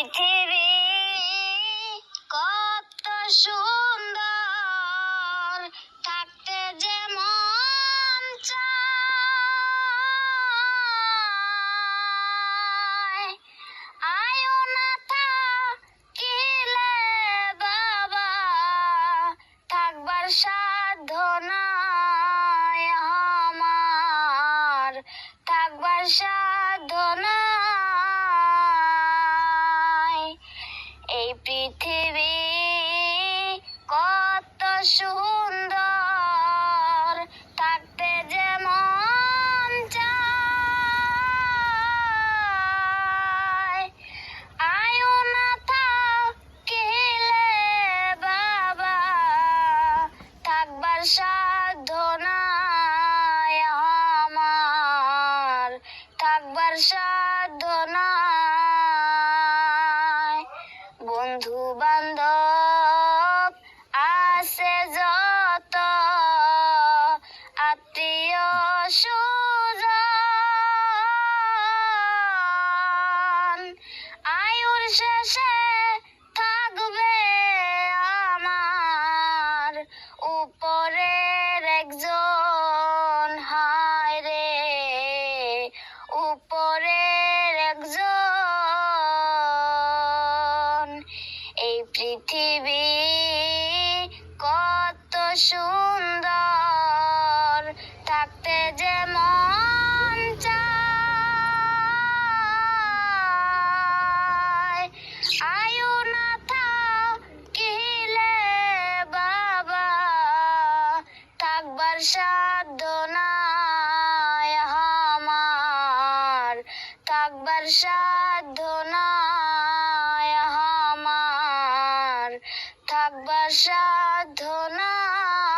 পৃথিবী কত সুন্দর, থাকতে যেমন চায়। আয়ো না থাকিলে বাবা, থাকবার সাধ্য নাই আমার, থাকবার সাধ্য নাই। এই পৃথিবী কত সুন্দর, থাকতে যেমন চায়। আয়ো না থাকিলে বাবা, থাকবার সাধ্য নাই আমার, থাকবার সাধ্য নাই। বন্ধু বান্ধব আছে যত, আত্মীয় স্বজন, আয়ুর শেষে থাকবে আমার উপরের একজন। হায় রে, উপরের একজন। এই পৃথিবী কত সুন্দর, থাকতে যেমন চায়। আয়ু না থাকিলে বাবা, থাকবার সাধ্য নাই আমার, থাকবার সাধ্য নাই আমার, থাকবার সাধ্য নাই।